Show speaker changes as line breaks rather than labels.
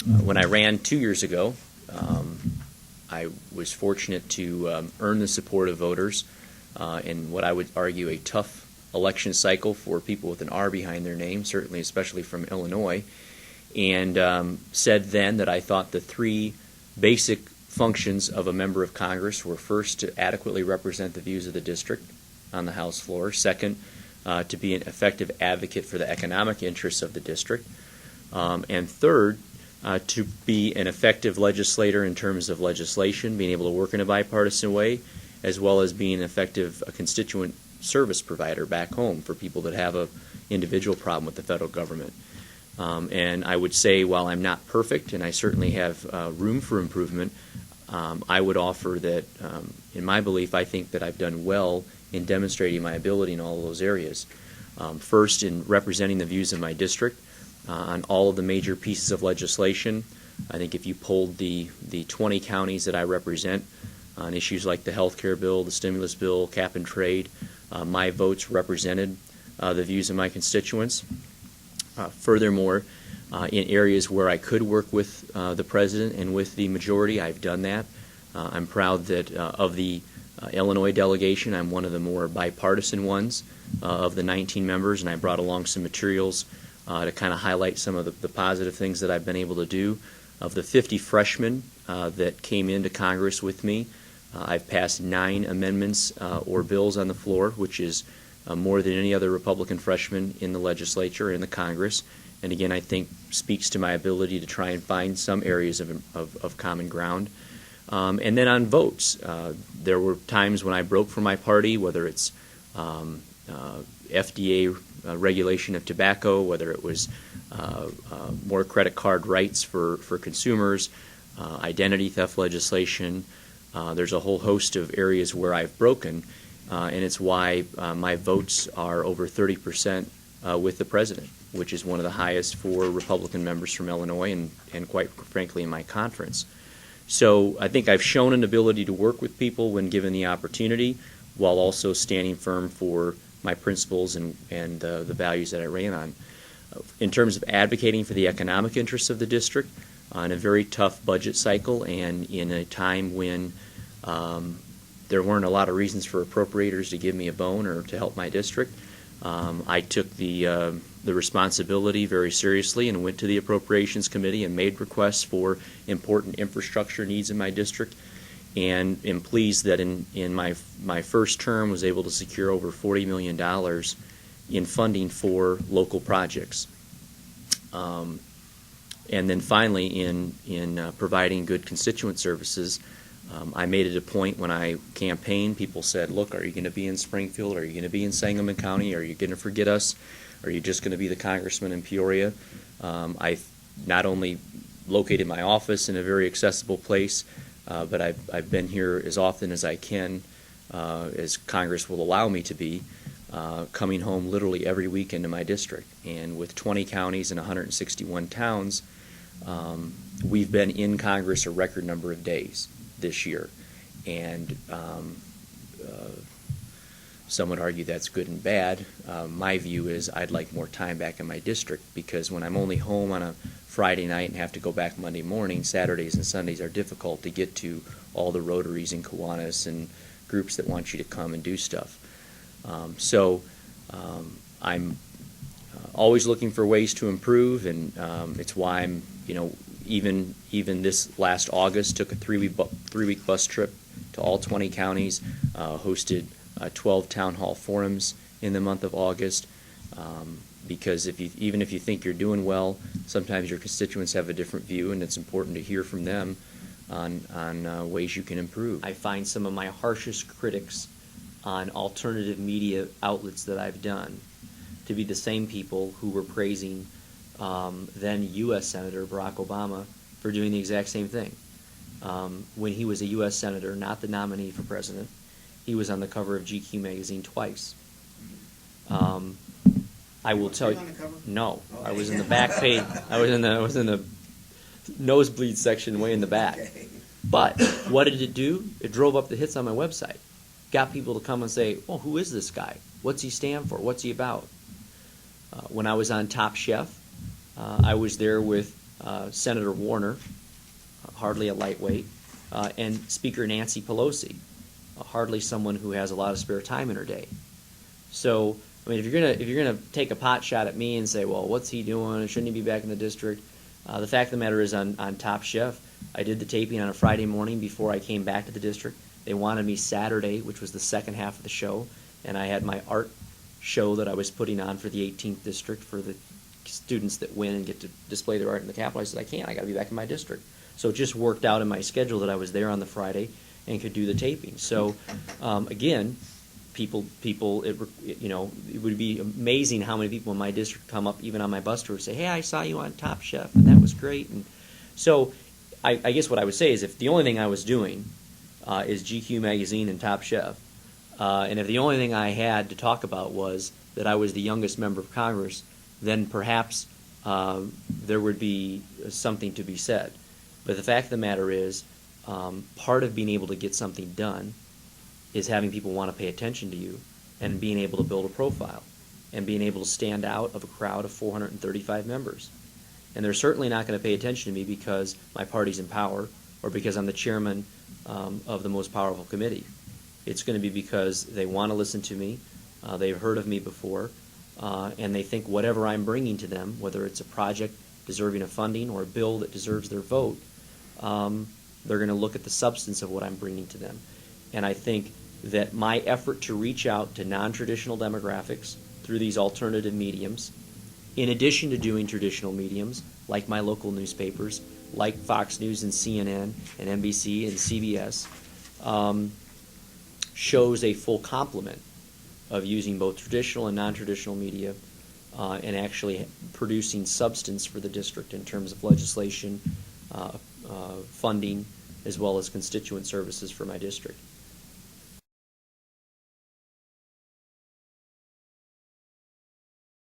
When I ran 2 years ago, I was fortunate to earn the support of voters in what I would argue a tough election cycle for people with an R behind their name, certainly especially from Illinois, and said then that I thought the three basic functions of a member of Congress were: first, to adequately represent the views of the district on the House floor; second, to be an effective advocate for the economic interests of the district; and third, to be an effective legislator in terms of legislation, being able to work in a bipartisan way, as well as being an effective constituent service provider back home for people that have an individual problem with the federal government. And I would say, while I'm not perfect, and I certainly have room for improvement, I would offer that, in my belief, I think that I've done well in demonstrating my ability in all of those areas. First, in representing the views of my district on all of the major pieces of legislation. I think if you polled the 20 counties that I represent on issues like the health care bill, the stimulus bill, cap and trade, my votes represented the views of my constituents. Furthermore, in areas where I could work with the president and with the majority, I've done that. I'm proud that of the Illinois delegation, I'm one of the more bipartisan ones of the 19 members, and I brought along some materials to kind of highlight some of the positive things that I've been able to do. Of the 50 freshmen that came into Congress with me, I've passed 9 amendments or bills on the floor, which is more than any other Republican freshman in the legislature, in the Congress. And again, I think speaks to my ability to try and find some areas of common ground. And then on votes, there were times when I broke for my party, whether it's FDA regulation of tobacco, whether it was more credit card rights for consumers, identity theft legislation. There's a whole host of areas where I've broken, and it's why my votes are over 30% with the president, which is one of the highest for Republican members from Illinois and quite frankly in my conference. So I think I've shown an ability to work with people when given the opportunity, while also standing firm for my principles and the values that I ran on. In terms of advocating for the economic interests of the district, in a very tough budget cycle and in a time when there weren't a lot of reasons for appropriators to give me a bone or to help my district, I took the responsibility very seriously and went to the Appropriations Committee and made requests for important infrastructure needs in my district, and am pleased that in my first term was able to secure over $40 million in funding for local projects. And then finally, in providing good constituent services, I made it a point when I campaigned. People said, look, are you going to be in Springfield? Are you going to be in Sangamon County? Are you going to forget us? Are you just going to be the congressman in Peoria? I not only located my office in a very accessible place, but I've been here as often as I can, as Congress will allow me to be, coming home literally every weekend to my district. And with 20 counties and 161 towns, we've been in Congress a record number of days this year. And some would argue that's good and bad. My view is I'd like more time back in my district, because when I'm only home on a Friday night and have to go back Monday morning, Saturdays and Sundays are difficult to get to all the Rotaries and Kiwanis and groups that want you to come and do stuff. So I'm always looking for ways to improve, and it's why I'm, even this last August, took a three-week bus trip to all 20 counties, hosted 12 town hall forums in the month of August, because even if you think you're doing well, sometimes your constituents have a different view, and it's important to hear from them on ways you can improve. I find some of my harshest critics on alternative media outlets that I've done to be the same people who were praising then U.S. Senator Barack Obama for doing the exact same thing. When he was a U.S. Senator, not the nominee for president, he was on the cover of GQ magazine twice. I will tell you, no, I was in the back page. I was in the nosebleed section way in the back. But what did it do? It drove up the hits on my website. Got people to come and say, "Oh, who is this guy? What's he stand for? What's he about?" When I was on Top Chef, I was there with Senator Warner, hardly a lightweight, and Speaker Nancy Pelosi, hardly someone who has a lot of spare time in her day. So, I mean, if you're gonna take a pot shot at me and say, well, what's he doing? Shouldn't he be back in the district? The fact of the matter is, on Top Chef, I did the taping on a Friday morning before I came back to the district. They wanted me Saturday, which was the second half of the show, and I had my art show that I was putting on for the 18th district for the students that win and get to display their art in the Capitol. I said, I can't. I got to be back in my district. So it just worked out in my schedule that I was there on the Friday and could do the taping. So again, people, it would be amazing how many people in my district come up even on my bus tour and say, hey, I saw you on Top Chef, and that was great. And so I guess what I would say is, if the only thing I was doing is GQ magazine and Top Chef, and if the only thing I had to talk about was that I was the youngest member of Congress, then perhaps there would be something to be said. But the fact of the matter is, part of being able to get something done is having people want to pay attention to you and being able to build a profile and being able to stand out of a crowd of 435 members. And they're certainly not going to pay attention to me because my party's in power or because I'm the chairman of the most powerful committee. It's going to be because they want to listen to me, they've heard of me before, and they think whatever I'm bringing to them, whether it's a project deserving of funding or a bill that deserves their vote, they're going to look at the substance of what I'm bringing to them. And I think that my effort to reach out to non-traditional demographics through these alternative mediums, in addition to doing traditional mediums like my local newspapers, like Fox News and CNN and NBC and CBS, shows a full complement of using both traditional and non-traditional media and actually producing substance for the district in terms of legislation, funding, as well as constituent services for my district.